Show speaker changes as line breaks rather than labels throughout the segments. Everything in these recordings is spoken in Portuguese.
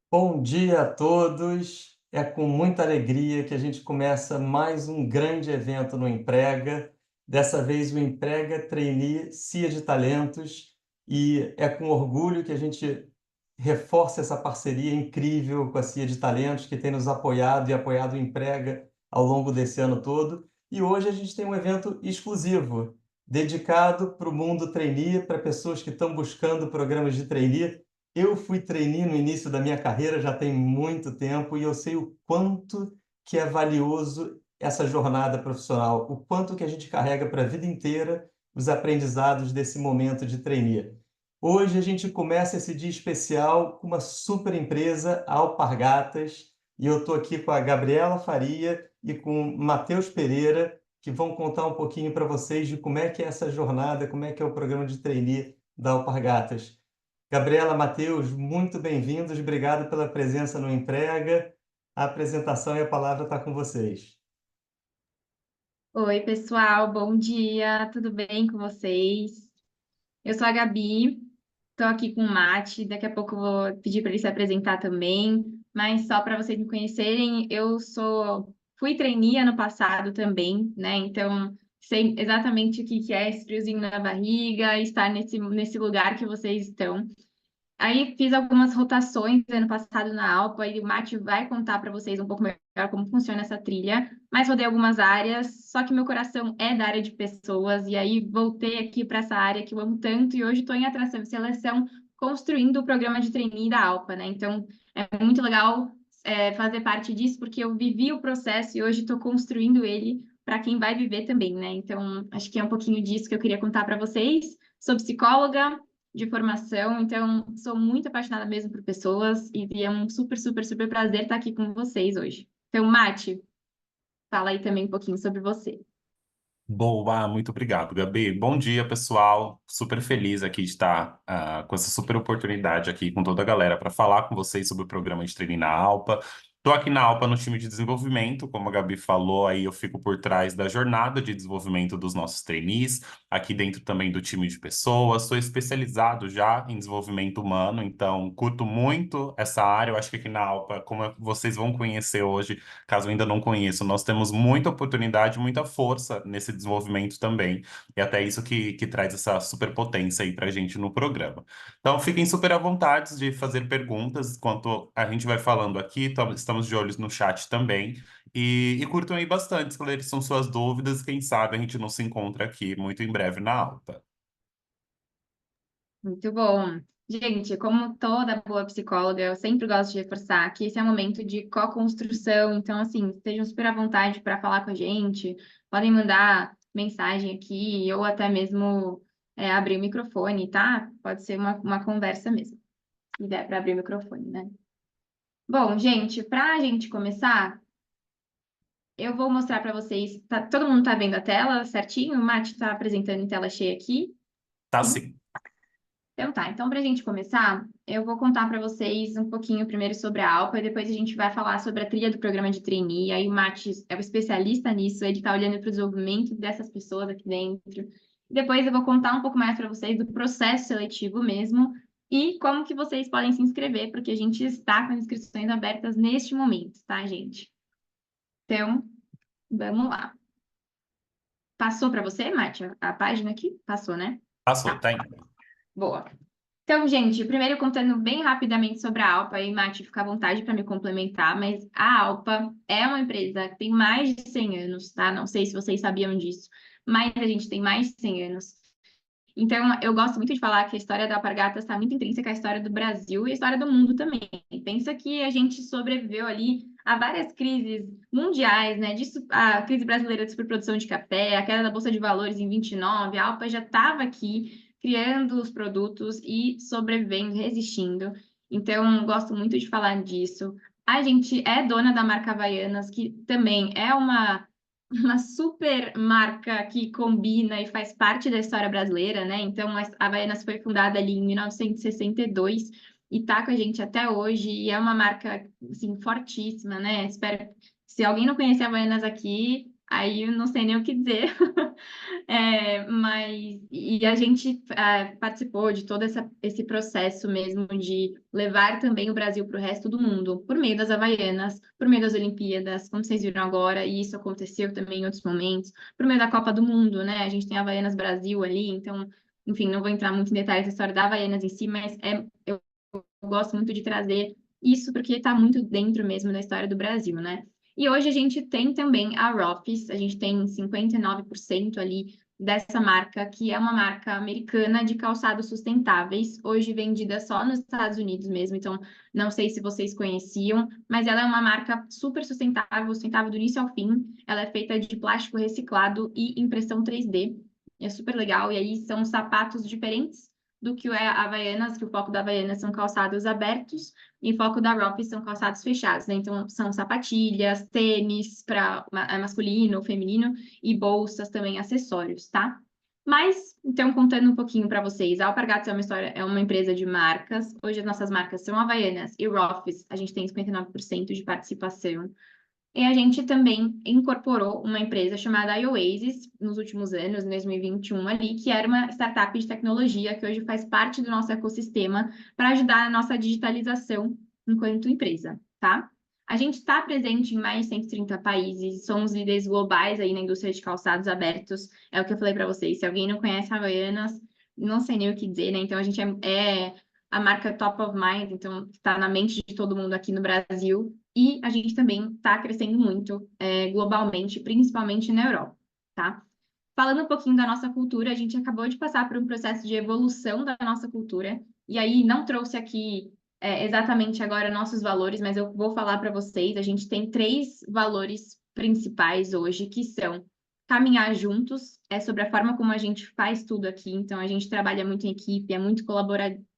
Bom dia a todos. É com muita alegria que a gente começa mais um grande evento no Emprega. Dessa vez o Emprega Trainee CIA de Talentos e é com orgulho que a gente reforça essa parceria incrível com a CIA de Talentos que tem nos apoiado e apoiado o Emprega ao longo desse ano todo. E hoje a gente tem um evento exclusivo dedicado para o mundo trainee, para pessoas que estão buscando programas de trainee. Eu fui trainee no início da minha carreira, já tem muito tempo, e eu sei o quanto que é valioso essa jornada profissional, o quanto que a gente carrega para a vida inteira os aprendizados desse momento de trainee. Hoje a gente começa esse dia especial com uma super empresa, a Alpargatas, e eu estou aqui com a Gabriela Faria e com o Matheus Pereira, que vão contar um pouquinho para vocês de como é que é essa jornada, como é que é o programa de trainee da Alpargatas. Gabriela, Matheus, muito bem-vindos, obrigado pela presença no Emprega. A apresentação e a palavra está com vocês.
Oi, pessoal, bom dia, tudo bem com vocês? Eu sou a Gabi, estou aqui com o Mati, daqui a pouco eu vou pedir para ele se apresentar também, mas só para vocês me conhecerem, fui trainee ano passado também, né? Então, sei exatamente o que que é esse friozinho na barriga, estar nesse lugar que vocês estão. Aí fiz algumas rotações ano passado na Alpa e o Mati vai contar para vocês um pouco melhor como funciona essa trilha, mas rodei algumas áreas, só que meu coração é da área de pessoas e aí voltei aqui para essa área que eu amo tanto e hoje estou em atração e seleção construindo o programa de trainee da Alpa, né? Então é muito legal fazer parte disso porque eu vivi o processo e hoje estou construindo ele para quem vai viver também, né? Então acho que é um pouquinho disso que eu queria contar para vocês. Sou psicóloga de formação, então sou muito apaixonada mesmo por pessoas e é um super, super, super prazer estar aqui com vocês hoje. Então, Mati, fala aí também um pouquinho sobre você.
Boa, muito obrigado, Gabi. Bom dia, pessoal. Super feliz aqui de estar com essa super oportunidade aqui com toda a galera para falar com vocês sobre o programa de treino na Alpa. Estou aqui na Alpa no time de desenvolvimento, como a Gabi falou, aí eu fico por trás da jornada de desenvolvimento dos nossos trainees, aqui dentro também do time de pessoas. Sou especializado já em desenvolvimento humano, então curto muito essa área. Eu acho que aqui na Alpa, como vocês vão conhecer hoje, caso ainda não conheçam, nós temos muita oportunidade, muita força nesse desenvolvimento também. E até isso que traz essa superpotência aí para a gente no programa. Então, fiquem super à vontade de fazer perguntas enquanto a gente vai falando aqui. Estamos de olhos no chat também. E curtam aí bastante, esclareçam suas dúvidas. Quem sabe a gente não se encontra aqui muito em breve na alta.
Muito bom. Gente, como toda boa psicóloga, eu sempre gosto de reforçar que esse é um momento de co-construção. Então, assim, estejam super à vontade para falar com a gente. Podem mandar mensagem aqui ou até mesmo abrir o microfone, tá? Pode ser uma conversa mesmo. Se der para abrir o microfone, né? Bom, gente, para a gente começar, eu vou mostrar para vocês. Todo mundo tá vendo a tela certinho? O Mati está apresentando em tela cheia aqui.
Tá
Sim?
sim.
Então tá. Então, para a gente começar, eu vou contar para vocês um pouquinho primeiro sobre a Alpa e depois a gente vai falar sobre a trilha do programa de trainee. Aí o Mati é o especialista nisso, ele está olhando para o desenvolvimento dessas pessoas aqui dentro. Depois eu vou contar um pouco mais para vocês do processo seletivo mesmo e como que vocês podem se inscrever, porque a gente está com as inscrições abertas neste momento, tá, gente? Então, vamos lá. Passou para você, Mati, a página aqui? Passou, né?
Passou,
Tá,
tá indo.
boa. Então, gente, primeiro contando bem rapidamente sobre a Alpa, e Mati, fica à vontade para me complementar, mas a Alpa é uma empresa que tem mais de 100 anos, tá? Não sei se vocês sabiam disso, mas a gente tem mais de 100 anos. Então, eu gosto muito de falar que a história da Alpargatas está muito intrínseca à história do Brasil e à história do mundo também. Pensa que a gente sobreviveu ali a várias crises mundiais, né? Disso, a crise brasileira de superprodução de café, a queda da Bolsa de Valores em 29, a Alpa já estava aqui criando os produtos e sobrevivendo, resistindo. Então, gosto muito de falar disso. A gente é dona da marca Havaianas, que também é uma super marca que combina e faz parte da história brasileira, né? Então, a Havaianas foi fundada ali em 1962 e tá com a gente até hoje, e é uma marca, assim, fortíssima, né? Espero, se alguém não conhecer a Havaianas aqui, aí eu não sei nem o que dizer. E a gente participou de todo esse processo mesmo de levar também o Brasil para o resto do mundo, por meio das Havaianas, por meio das Olimpíadas, como vocês viram agora, e isso aconteceu também em outros momentos, por meio da Copa do Mundo, né? A gente tem a Havaianas Brasil ali, então, enfim, não vou entrar muito em detalhes da história da Havaianas em si, mas eu gosto muito de trazer isso porque está muito dentro mesmo da história do Brasil, né? E hoje a gente tem também a Roffice, a gente tem 59% ali dessa marca, que é uma marca americana de calçados sustentáveis, hoje vendida só nos Estados Unidos mesmo, então não sei se vocês conheciam, mas ela é uma marca super sustentável, sustentável do início ao fim, ela é feita de plástico reciclado e impressão 3D, é super legal, e aí são sapatos diferentes do que é a Havaianas, que o foco da Havaianas são calçados abertos, e o foco da Roffice são calçados fechados, né? Então, são sapatilhas, tênis para masculino, feminino e bolsas também, acessórios, tá? Mas, então, contando um pouquinho para vocês, a Alpargatas é uma empresa de marcas. Hoje as nossas marcas são Havaianas e Roffice, a gente tem 59% de participação. E a gente também incorporou uma empresa chamada iOasis nos últimos anos, em 2021 ali, que era uma startup de tecnologia que hoje faz parte do nosso ecossistema para ajudar a nossa digitalização enquanto empresa, tá? A gente está presente em mais de 130 países, somos líderes globais aí na indústria de calçados abertos, é o que eu falei para vocês. Se alguém não conhece a Havaianas, não sei nem o que dizer, né? Então a gente é a marca top of mind, então está na mente de todo mundo aqui no Brasil. E a gente também está crescendo muito globalmente, principalmente na Europa, tá? Falando um pouquinho da nossa cultura, a gente acabou de passar por um processo de evolução da nossa cultura, e aí não trouxe aqui exatamente agora nossos valores, mas eu vou falar para vocês. A gente tem 3 valores principais hoje, que são caminhar juntos, é sobre a forma como a gente faz tudo aqui, então a gente trabalha muito em equipe, é muito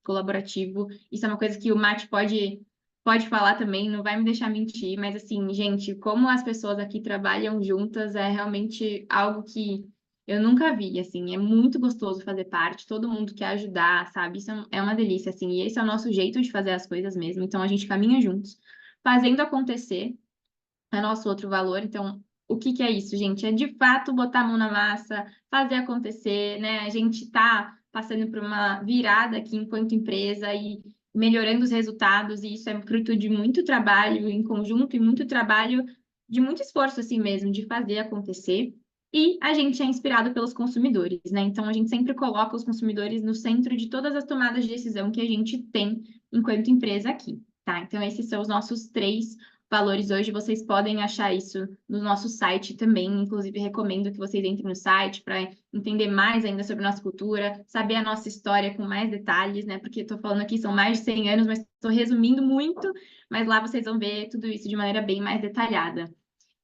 colaborativo, isso é uma coisa que o Mate pode falar também, não vai me deixar mentir, mas assim, gente, como as pessoas aqui trabalham juntas é realmente algo que eu nunca vi, assim, é muito gostoso fazer parte, todo mundo quer ajudar, sabe? Isso é uma delícia, assim, e esse é o nosso jeito de fazer as coisas mesmo, então a gente caminha juntos, fazendo acontecer, é nosso outro valor. Então, o que que é isso, gente? É de fato botar a mão na massa, fazer acontecer, né? A gente está passando por uma virada aqui enquanto empresa e melhorando os resultados, e isso é fruto de muito trabalho em conjunto e muito trabalho de muito esforço assim mesmo, de fazer acontecer. E a gente é inspirado pelos consumidores, né? Então a gente sempre coloca os consumidores no centro de todas as tomadas de decisão que a gente tem enquanto empresa aqui, tá? Então esses são os nossos 3 valores hoje. Vocês podem achar isso no nosso site também. Inclusive, recomendo que vocês entrem no site para entender mais ainda sobre a nossa cultura, saber a nossa história com mais detalhes, né? Porque estou falando aqui, são mais de 100 anos, mas estou resumindo muito, mas lá vocês vão ver tudo isso de maneira bem mais detalhada.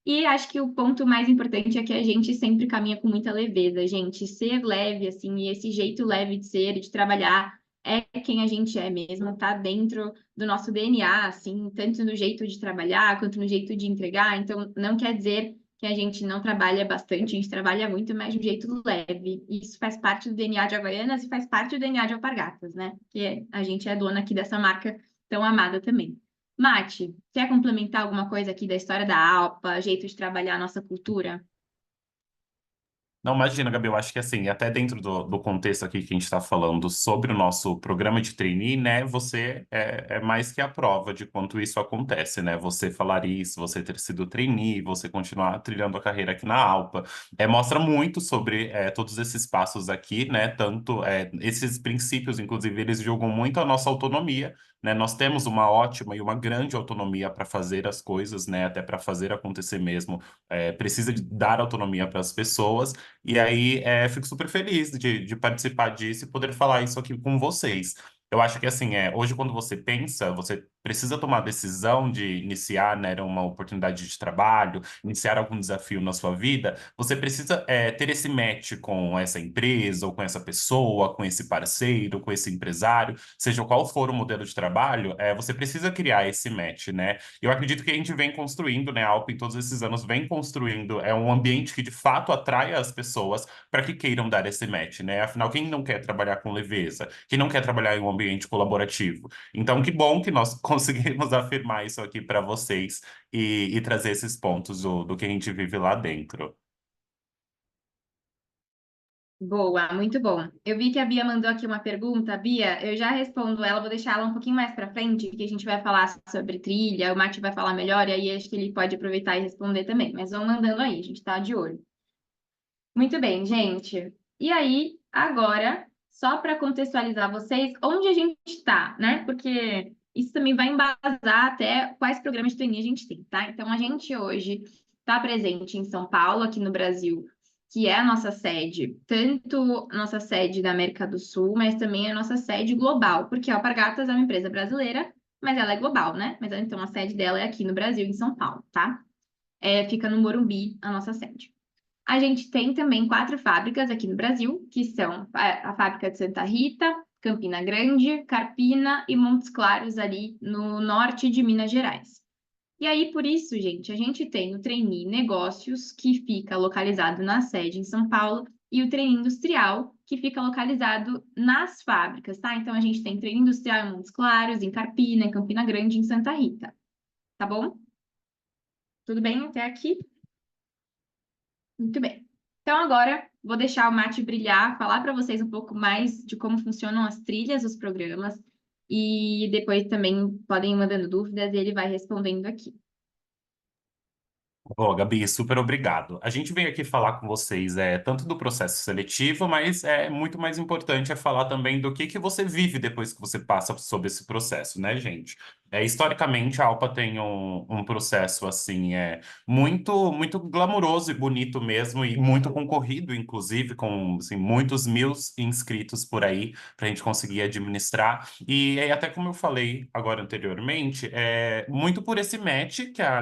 E acho que o ponto mais importante é que a gente sempre caminha com muita leveza, gente. Ser leve, assim, e esse jeito leve de ser e de trabalhar é quem a gente é mesmo, tá dentro do nosso DNA, assim, tanto no jeito de trabalhar quanto no jeito de entregar. Então, não quer dizer que a gente não trabalha bastante, a gente trabalha muito, mas de um jeito leve. E isso faz parte do DNA de Havaianas e faz parte do DNA de Alpargatas, né? Que a gente é dona aqui dessa marca tão amada também. Mati, quer complementar alguma coisa aqui da história da Alpa, jeito de trabalhar a nossa cultura?
Não, imagina, Gabi, eu acho que assim, até dentro do contexto aqui que a gente está falando sobre o nosso programa de trainee, né, você é mais que a prova de quanto isso acontece, né? Você falar isso, você ter sido trainee, você continuar trilhando a carreira aqui na Alpa, mostra muito sobre todos esses passos aqui, né? Tanto esses princípios, inclusive, eles julgam muito a nossa autonomia, né? Nós temos uma ótima e uma grande autonomia para fazer as coisas, né? Até para fazer acontecer mesmo, precisa de dar autonomia para as pessoas. E aí, fico super feliz de participar disso e poder falar isso aqui com vocês. Eu acho que, assim, hoje, quando você pensa, você precisa tomar a decisão de iniciar, né, uma oportunidade de trabalho, iniciar algum desafio na sua vida, você precisa, ter esse match com essa empresa, ou com essa pessoa, com esse parceiro, com esse empresário, seja qual for o modelo de trabalho, você precisa criar esse match, né? Eu acredito que a gente vem construindo, né, a Alpa em todos esses anos vem construindo um ambiente que de fato atrai as pessoas para que queiram dar esse match, né? Afinal, quem não quer trabalhar com leveza? Quem não quer trabalhar em um ambiente colaborativo? Então, que bom que nós conseguimos afirmar isso aqui para vocês e trazer esses pontos do que a gente vive lá dentro.
Boa, muito bom. Eu vi que a Bia mandou aqui uma pergunta. Bia, eu já respondo ela, vou deixar ela um pouquinho mais para frente, que a gente vai falar sobre trilha, o Mati vai falar melhor, e aí acho que ele pode aproveitar e responder também. Mas vão mandando aí, a gente tá de olho. Muito bem, gente. E aí, agora, só para contextualizar vocês, onde a gente está, né? Porque isso também vai embasar até quais programas de trainee a gente tem, tá? Então, a gente hoje está presente em São Paulo, aqui no Brasil, que é a nossa sede, tanto nossa sede da América do Sul, mas também a nossa sede global, porque a Alpargatas é uma empresa brasileira, mas ela é global, né? Mas então a sede dela é aqui no Brasil, em São Paulo, tá? Fica no Morumbi, a nossa sede. A gente tem também 4 fábricas aqui no Brasil, que são a fábrica de Santa Rita, Campina Grande, Carpina e Montes Claros, ali no norte de Minas Gerais. E aí, por isso, gente, a gente tem o Trainee Negócios, que fica localizado na sede em São Paulo, e o Trainee Industrial, que fica localizado nas fábricas, tá? Então, a gente tem Trainee Industrial em Montes Claros, em Carpina, em Campina Grande, em Santa Rita. Tá bom? Tudo bem até aqui? Muito bem. Então, agora vou deixar o Mate brilhar, falar para vocês um pouco mais de como funcionam as trilhas dos programas e depois também podem ir mandando dúvidas e ele vai respondendo aqui.
Ô, Gabi, super obrigado. A gente veio aqui falar com vocês tanto do processo seletivo, mas muito mais importante é falar também do que você vive depois que você passa sobre esse processo, né, gente? Historicamente, a Alpa tem um processo assim muito glamuroso e bonito mesmo, e muito concorrido, inclusive, com assim, muitos mil inscritos por aí para a gente conseguir administrar. E até como eu falei agora anteriormente, muito por esse match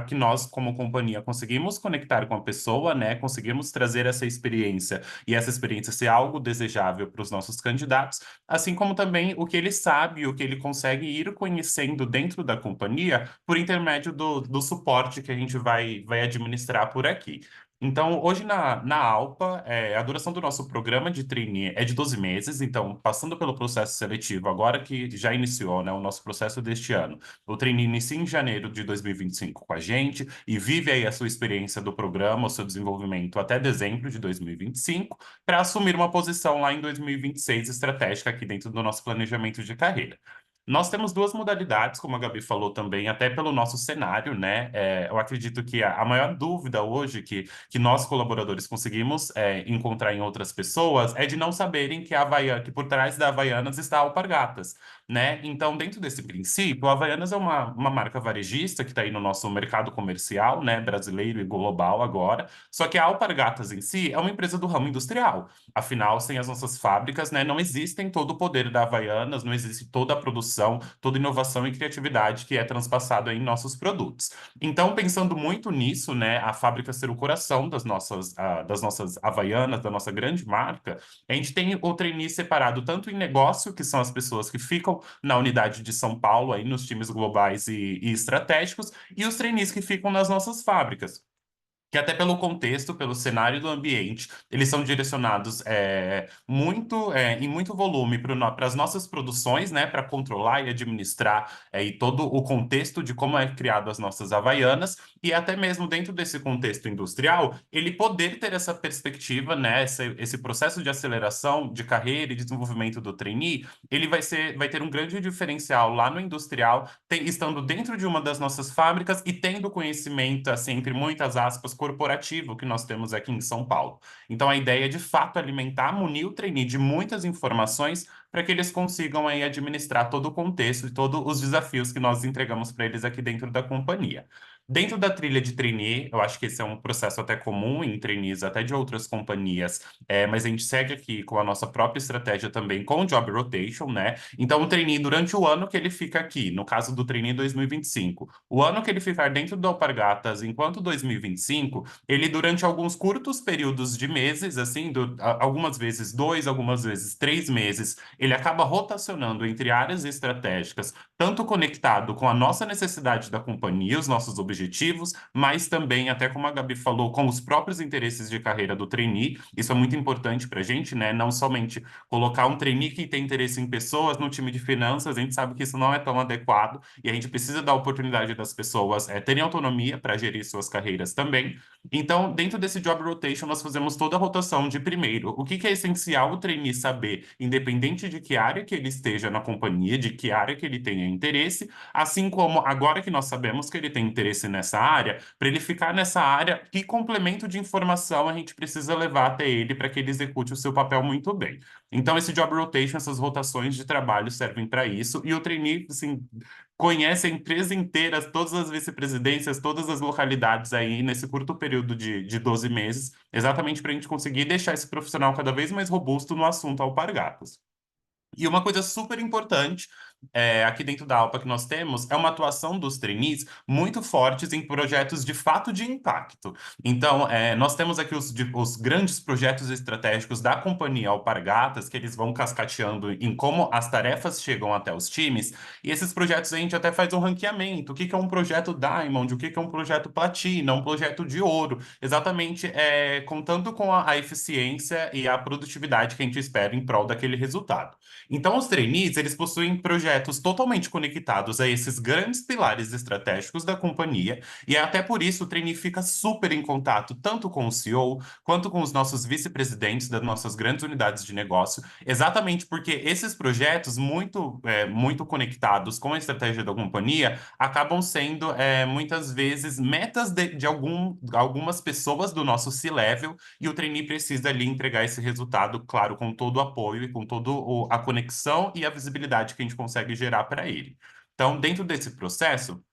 que nós, como companhia, conseguimos conectar com a pessoa, né? Conseguimos trazer essa experiência e essa experiência ser algo desejável para os nossos candidatos, assim como também o que ele sabe, o que ele consegue ir conhecendo dentro da companhia por intermédio do suporte que a gente vai administrar por aqui. Então, hoje na Alpa, a duração do nosso programa de trainee é de 12 meses. Então, passando pelo processo seletivo, agora que já iniciou, né, o nosso processo deste ano, o trainee inicia em janeiro de 2025 com a gente e vive aí a sua experiência do programa, o seu desenvolvimento até dezembro de 2025, para assumir uma posição lá em 2026 estratégica aqui dentro do nosso planejamento de carreira. Nós temos duas modalidades, como a Gabi falou também, até pelo nosso cenário, né? Eu acredito que a maior dúvida hoje que nós, colaboradores, conseguimos encontrar em outras pessoas é de não saberem que que por trás da Havaianas está a Alpargatas, né? Então, dentro desse princípio, a Havaianas é uma marca varejista que está aí no nosso mercado comercial, né? Brasileiro e global agora. Só que a Alpargatas em si é uma empresa do ramo industrial. Afinal, sem as nossas fábricas, né, não existem todo o poder da Havaianas, não existe toda a produção, toda a inovação e criatividade que é transpassado em nossos produtos. Então, pensando muito nisso, né, a fábrica ser o coração das nossas Havaianas, da nossa grande marca, a gente tem o trainee separado tanto em negócio, que são as pessoas que ficam na unidade de São Paulo, aí nos times globais e estratégicos, e os trainees que ficam nas nossas fábricas, que até pelo contexto, pelo cenário do ambiente, eles são direcionados em muito volume para as nossas produções, né, para controlar e administrar e todo o contexto de como é criado as nossas Havaianas, e até mesmo dentro desse contexto industrial, ele poder ter essa perspectiva, né, esse processo de aceleração de carreira e desenvolvimento do trainee, ele vai ter um grande diferencial lá no industrial, estando dentro de uma das nossas fábricas e tendo conhecimento, assim, entre muitas aspas, corporativo que nós temos aqui em São Paulo. Então, a ideia é, de fato, alimentar, munir o trainee de muitas informações para que eles consigam aí administrar todo o contexto e todos os desafios que nós entregamos para eles aqui dentro da companhia. Dentro da trilha de trainee, eu acho que esse é um processo até comum em trainees, até de outras companhias, mas a gente segue aqui com a nossa própria estratégia também com o Job Rotation, né? Então, o trainee, durante o ano que ele fica aqui, no caso do trainee 2025, o ano que ele ficar dentro do Alpargatas, enquanto 2025, ele, durante alguns curtos períodos de meses, assim, algumas vezes 2, algumas vezes 3 meses, ele acaba rotacionando entre áreas estratégicas, tanto conectado com a nossa necessidade da companhia, os nossos objetivos, objetivos, mas também, até como a Gabi falou, com os próprios interesses de carreira do trainee. Isso é muito importante para a gente, né? Não somente colocar um trainee que tem interesse em pessoas no time de finanças, a gente sabe que isso não é tão adequado e a gente precisa dar a oportunidade das pessoas terem autonomia para gerir suas carreiras também. Então, dentro desse job rotation, nós fazemos toda a rotação de primeiro. O que que é essencial o trainee saber, independente de que área que ele esteja na companhia, de que área que ele tenha interesse, assim como agora que nós sabemos que ele tem interesse nessa área, para ele ficar nessa área, que complemento de informação a gente precisa levar até ele para que ele execute o seu papel muito bem. Então, esse job rotation, essas rotações de trabalho servem para isso, e o trainee, assim, conhece a empresa inteira, todas as vice-presidências, todas as localidades aí nesse curto período de 12 meses, exatamente para a gente conseguir deixar esse profissional cada vez mais robusto no assunto alpargatas. E uma coisa super importante aqui dentro da ALPA que nós temos é uma atuação dos trainees muito fortes em projetos de fato de impacto. Então, nós temos aqui os grandes projetos estratégicos da companhia Alpargatas, que eles vão cascateando em como as tarefas chegam até os times, e esses projetos a gente até faz um ranqueamento. O que que é um projeto Diamond, o que que é um projeto Platina, um projeto de ouro, exatamente contando com a eficiência e a produtividade que a gente espera em prol daquele resultado. Então, os trainees, eles possuem projetos totalmente conectados a esses grandes pilares estratégicos da companhia, e é até por isso o trainee fica super em contato tanto com o CEO quanto com os nossos vice-presidentes das nossas grandes unidades de negócio, exatamente porque esses projetos muito conectados com a estratégia da companhia acabam sendo muitas vezes metas de algumas pessoas do nosso C-level, e o trainee precisa ali entregar esse resultado, claro, com todo o apoio e com toda a conexão e a visibilidade que a gente consegue gerar para ele. Então, dentro desse processo,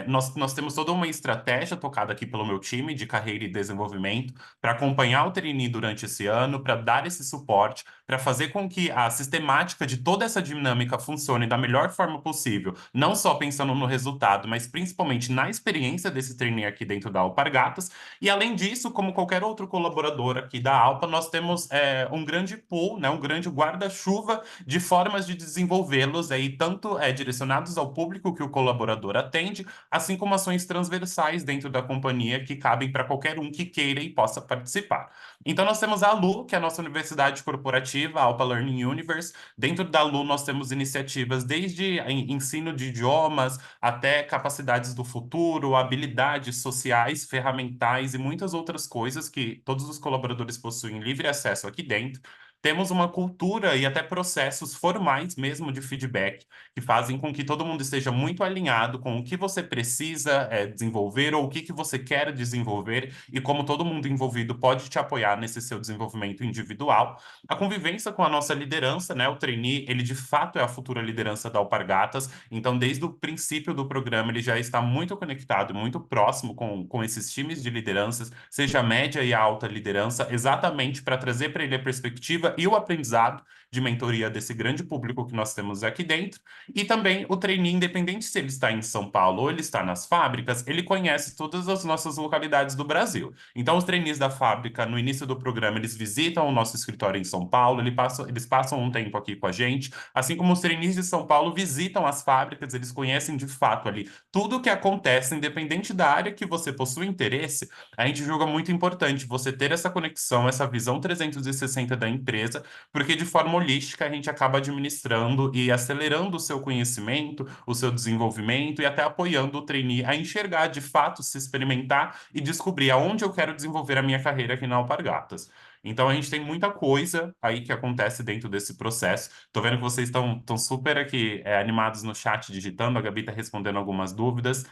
nós temos toda uma estratégia tocada aqui pelo meu time de carreira e desenvolvimento para acompanhar o trainee durante esse ano, para dar esse suporte, para fazer com que a sistemática de toda essa dinâmica funcione da melhor forma possível, não só pensando no resultado, mas principalmente na experiência desse trainee aqui dentro da Alpargatas. E além disso, como qualquer outro colaborador aqui da Alpa, nós temos um grande pool, né, um grande guarda-chuva de formas de desenvolvê-los aí, tanto direcionados ao público que o colaborador atende, assim como ações transversais dentro da companhia que cabem para qualquer um que queira e possa participar. Então, nós temos a Lu, que é a nossa universidade corporativa, a Alpa Learning Universe. Dentro da Lu, nós temos iniciativas desde ensino de idiomas até capacidades do futuro, habilidades sociais, ferramentais e muitas outras coisas que todos os colaboradores possuem livre acesso aqui dentro. Temos uma cultura e até processos formais mesmo de feedback que fazem com que todo mundo esteja muito alinhado com o que você precisa desenvolver ou o que que você quer desenvolver e como todo mundo envolvido pode te apoiar nesse seu desenvolvimento individual. A convivência com a nossa liderança, né? O trainee, ele de fato é a futura liderança da Alpargatas, então desde o princípio do programa ele já está muito conectado, muito próximo com esses times de lideranças, seja a média e a alta liderança, exatamente para trazer para ele a perspectiva e o aprendizado de mentoria desse grande público que nós temos aqui dentro. E também o trainee, independente se ele está em São Paulo ou ele está nas fábricas, ele conhece todas as nossas localidades do Brasil. Então, os trainees da fábrica, no início do programa, eles visitam o nosso escritório em São Paulo, eles passam um tempo aqui com a gente, assim como os trainees de São Paulo visitam as fábricas, eles conhecem de fato ali tudo o que acontece, independente da área que você possui interesse. A gente julga muito importante você ter essa conexão, essa visão 360 da empresa, porque de forma holística a gente acaba administrando e acelerando o seu conhecimento, o seu desenvolvimento e até apoiando o trainee a enxergar de fato, se experimentar e descobrir aonde eu quero desenvolver a minha carreira aqui na Alpargatas. Então a gente tem muita coisa aí que acontece dentro desse processo. Tô vendo que vocês estão super aqui animados no chat digitando, a Gabi tá respondendo algumas dúvidas.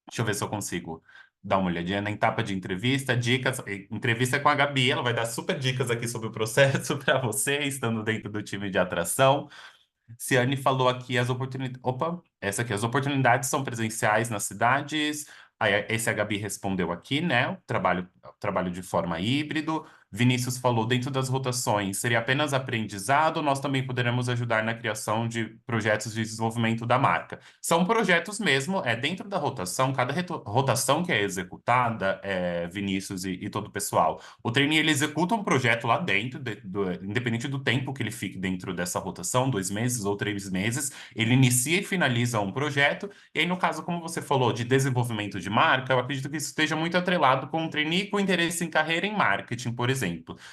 Deixa eu ver se eu consigo dar uma olhadinha na etapa de entrevista, dicas, entrevista com a Gabi, ela vai dar super dicas aqui sobre o processo para você, estando dentro do time de atração. Ciane falou aqui as oportunidades. Opa, essa aqui, as oportunidades são presenciais nas cidades. Aí, esse a Gabi respondeu aqui, né? O trabalho de forma híbrido. Vinícius falou, dentro das rotações, seria apenas aprendizado, ou nós também poderemos ajudar na criação de projetos de desenvolvimento da marca. São projetos mesmo, dentro da rotação, cada rotação que é executada, Vinícius e todo o pessoal, o trainee ele executa um projeto lá dentro, independente do tempo que ele fique dentro dessa rotação, 2 meses ou 3 meses, ele inicia e finaliza um projeto, e aí no caso, como você falou, de desenvolvimento de marca, eu acredito que isso esteja muito atrelado com um trainee com interesse em carreira em marketing, por exemplo.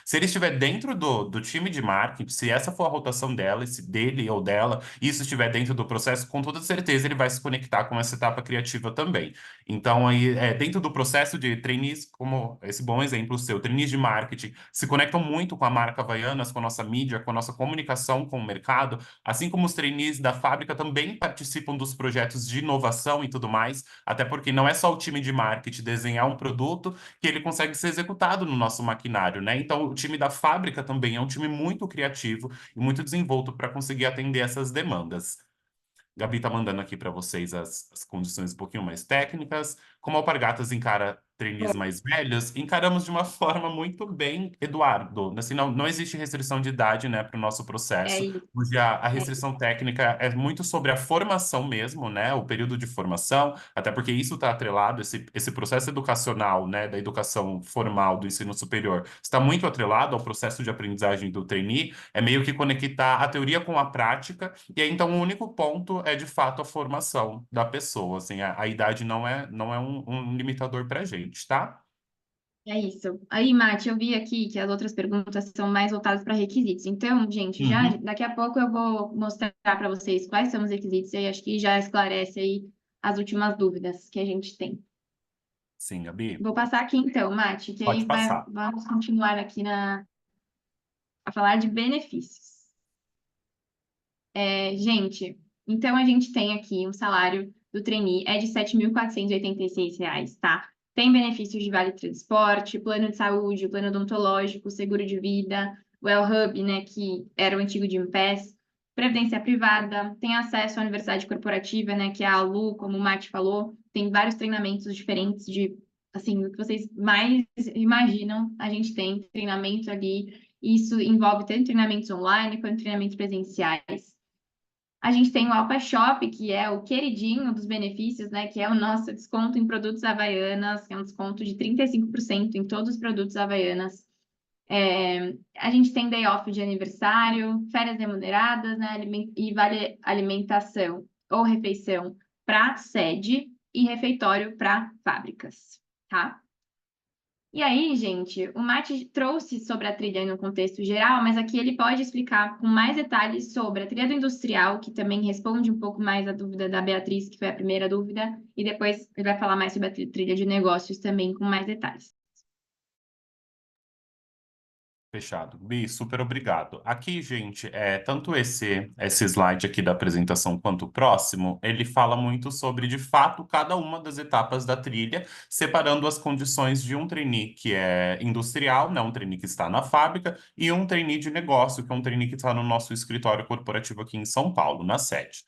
Se ele estiver dentro do time de marketing, se essa for a rotação dela, se dele ou dela, e isso estiver dentro do processo, com toda certeza ele vai se conectar com essa etapa criativa também. Então, aí, dentro do processo de trainees, como esse bom exemplo seu, trainees de marketing se conectam muito com a marca Havaianas, com a nossa mídia, com a nossa comunicação com o mercado, assim como os trainees da fábrica também participam dos projetos de inovação e tudo mais, até porque não é só o time de marketing desenhar um produto que ele consegue ser executado no nosso maquinário, né? Então, o time da fábrica também é um time muito criativo e muito desenvolto para conseguir atender essas demandas. Gabi tá mandando aqui para vocês as condições um pouquinho mais técnicas. Como a Alpargatas encara trainees mais velhos, encaramos de uma forma muito bem, Eduardo. Assim, não existe restrição de idade, né, para o nosso
É
processo.
isso.
Hoje a restrição técnica é muito sobre a formação mesmo, né, o período de formação, até porque isso está atrelado, esse processo educacional, né, da educação formal do ensino superior, está muito atrelado ao processo de aprendizagem do trainee, é meio que conectar a teoria com a prática, e aí então o único ponto é de fato a formação da pessoa, assim, a idade não é um limitador para a gente, tá?
É isso. Aí, Mati, eu vi aqui que as outras perguntas são mais voltadas para requisitos. Então, gente, já
Uhum.
daqui a pouco eu vou mostrar para vocês quais são os requisitos e aí acho que já esclarece aí as últimas dúvidas que a gente tem.
Sim, Gabi,
Vou passar aqui então, Mati, que
pode
aí
passar.
vamos continuar aqui a falar de benefícios. Gente, então a gente tem aqui um salário do trainee é de R$ 7.486, tá? Tem benefícios de vale transporte, plano de saúde, plano odontológico, seguro de vida, o El Hub, né, que era o antigo Gympass, previdência privada, tem acesso à universidade corporativa, né, que é a ALU, como o Mati falou, tem vários treinamentos diferentes de, assim, o que vocês mais imaginam, a gente tem treinamento ali, isso envolve tanto treinamentos online quanto treinamentos presenciais. A gente tem o Alpa Shop, que é o queridinho dos benefícios, né? Que é o nosso desconto em produtos Havaianas, que é um desconto de 35% em todos os produtos Havaianas. A gente tem day off de aniversário, férias remuneradas, né? E vale alimentação ou refeição para sede e refeitório para fábricas, tá? E aí, gente, o Mati trouxe sobre a trilha no contexto geral, mas aqui ele pode explicar com mais detalhes sobre a trilha do industrial, que também responde um pouco mais a dúvida da Beatriz, que foi a primeira dúvida, e depois ele vai falar mais sobre a trilha de negócios também com mais detalhes.
Fechado. Bi, super obrigado. Aqui, gente, tanto esse slide aqui da apresentação quanto o próximo, ele fala muito sobre, de fato, cada uma das etapas da trilha, separando as condições de um trainee que é industrial, né, um trainee que está na fábrica, e um trainee de negócio, que é um trainee que está no nosso escritório corporativo aqui em São Paulo, na sede.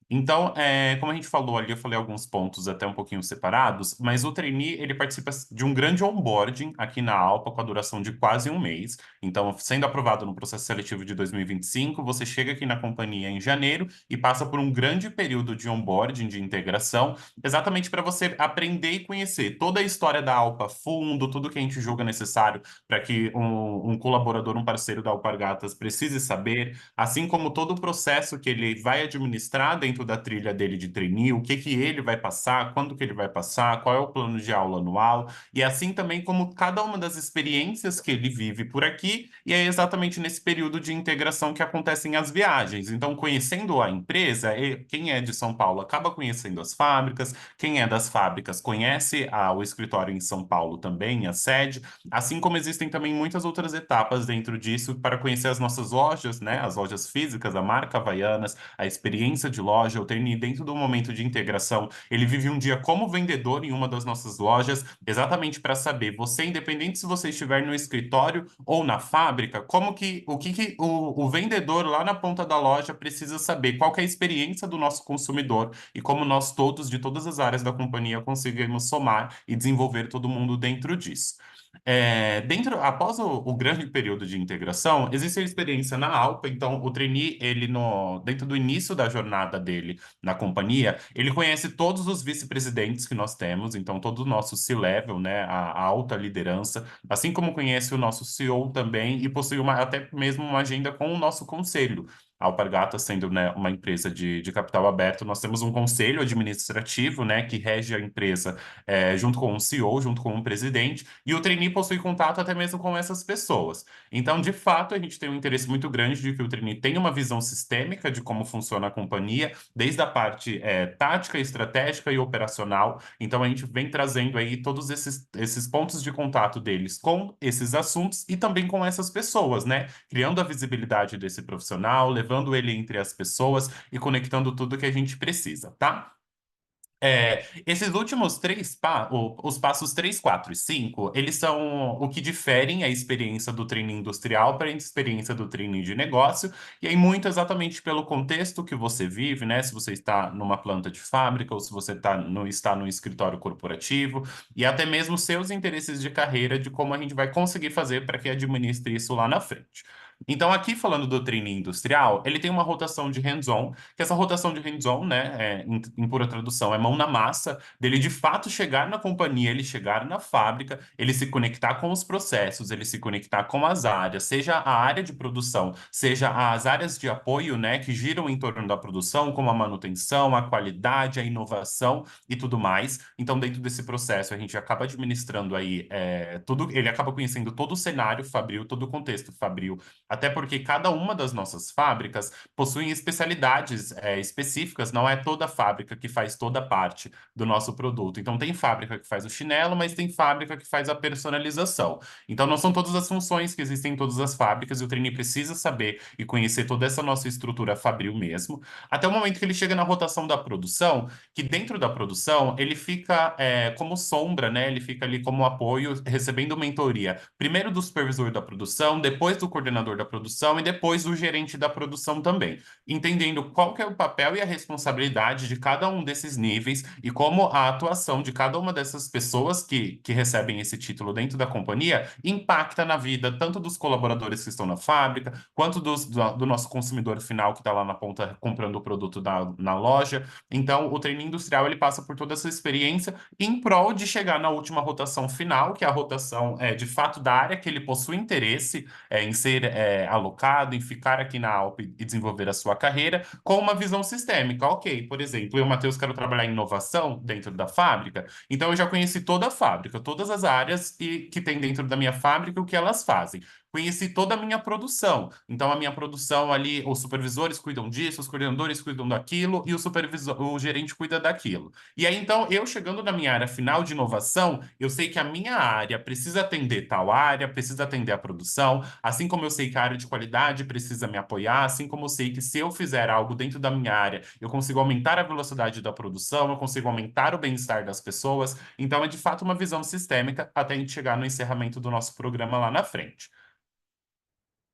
Então, como a gente falou ali, eu falei alguns pontos até um pouquinho separados, mas o trainee, ele participa de um grande onboarding aqui na Alpa, com a duração de quase um mês. Então, sendo aprovado no processo seletivo de 2025, você chega aqui na companhia em janeiro e passa por um grande período de onboarding, de integração, exatamente para você aprender e conhecer toda a história da Alpa a fundo, tudo que a gente julga necessário para que um colaborador, um parceiro da Alpargatas precise saber, assim como todo o processo que ele vai administrar dentro da trilha dele de trainee, o que que ele vai passar, quando que ele vai passar, qual é o plano de aula anual, e assim também como cada uma das experiências que ele vive por aqui, e é exatamente nesse período de integração que acontecem as viagens. Então, conhecendo a empresa, quem é de São Paulo acaba conhecendo as fábricas, quem é das fábricas conhece o escritório em São Paulo também, a sede, assim como existem também muitas outras etapas dentro disso para conhecer as nossas lojas, né, as lojas físicas, a marca Havaianas, a experiência de loja, o trainee dentro do momento de integração, ele vive um dia como vendedor em uma das nossas lojas, exatamente para saber, você, independente se você estiver no escritório ou na fábrica, o vendedor lá na ponta da loja precisa saber, qual que é a experiência do nosso consumidor e como nós todos, de todas as áreas da companhia, conseguimos somar e desenvolver todo mundo dentro disso. Após o grande período de integração, existe a experiência na Alpa, então o trainee, dentro do início da jornada dele na companhia, ele conhece todos os vice-presidentes que nós temos, então todo o nosso C-level, né, a alta liderança, assim como conhece o nosso CEO também e possui até mesmo uma agenda com o nosso conselho. A Alpargatas, sendo, né, uma empresa de capital aberto, nós temos um conselho administrativo, né, que rege a empresa, junto com o CEO, junto com o presidente, e o trainee possui contato até mesmo com essas pessoas. Então, de fato, a gente tem um interesse muito grande de que o trainee tenha uma visão sistêmica de como funciona a companhia, desde a parte tática, estratégica e operacional. Então, a gente vem trazendo aí todos esses pontos de contato deles com esses assuntos e também com essas pessoas, né? Criando a visibilidade desse profissional, levando ele entre as pessoas e conectando tudo que a gente precisa, tá? Esses últimos os passos 3, 4 e 5, eles são o que diferem a experiência do treino industrial para a experiência do treino de negócio, e aí muito exatamente pelo contexto que você vive, né? Se você está numa planta de fábrica ou se você está no escritório corporativo, e até mesmo seus interesses de carreira, de como a gente vai conseguir fazer para que administre isso lá na frente. Então, aqui falando do treino industrial, ele tem uma rotação de hands-on, que essa rotação de hands-on, né, em pura tradução, é mão na massa, dele de fato chegar na companhia, ele chegar na fábrica, ele se conectar com os processos, ele se conectar com as áreas, seja a área de produção, seja as áreas de apoio, né, que giram em torno da produção, como a manutenção, a qualidade, a inovação e tudo mais. Então, dentro desse processo, a gente acaba administrando aí tudo, ele acaba conhecendo todo o cenário fabril, todo o contexto fabril, até porque cada uma das nossas fábricas possuem especialidades específicas, não é toda fábrica que faz toda parte do nosso produto. Então, tem fábrica que faz o chinelo, mas tem fábrica que faz a personalização. Então, não são todas as funções que existem em todas as fábricas, e o trainee precisa saber e conhecer toda essa nossa estrutura fabril mesmo, até o momento que ele chega na rotação da produção, que dentro da produção ele fica como sombra, né? Ele fica ali como apoio, recebendo mentoria, primeiro do supervisor da produção, depois do coordenador da produção e depois do gerente da produção também, entendendo qual que é o papel e a responsabilidade de cada um desses níveis e como a atuação de cada uma dessas pessoas que recebem esse título dentro da companhia impacta na vida tanto dos colaboradores que estão na fábrica, quanto do nosso consumidor final que está lá na ponta comprando o produto na loja. Então, o treino industrial ele passa por toda essa experiência em prol de chegar na última rotação final, que é a rotação de fato da área que ele possui interesse em ser alocado, em ficar aqui na Alp e desenvolver a sua carreira, com uma visão sistêmica. Ok, por exemplo, eu, Matheus, quero trabalhar em inovação dentro da fábrica, então eu já conheci toda a fábrica, todas as áreas que tem dentro da minha fábrica, o que elas fazem. Conheci toda a minha produção. Então, a minha produção ali, os supervisores cuidam disso, os coordenadores cuidam daquilo e o gerente cuida daquilo. E aí, então, eu chegando na minha área final de inovação, eu sei que a minha área precisa atender tal área, precisa atender a produção, assim como eu sei que a área de qualidade precisa me apoiar, assim como eu sei que se eu fizer algo dentro da minha área, eu consigo aumentar a velocidade da produção, eu consigo aumentar o bem-estar das pessoas. Então, é de fato uma visão sistêmica até a gente chegar no encerramento do nosso programa lá na frente.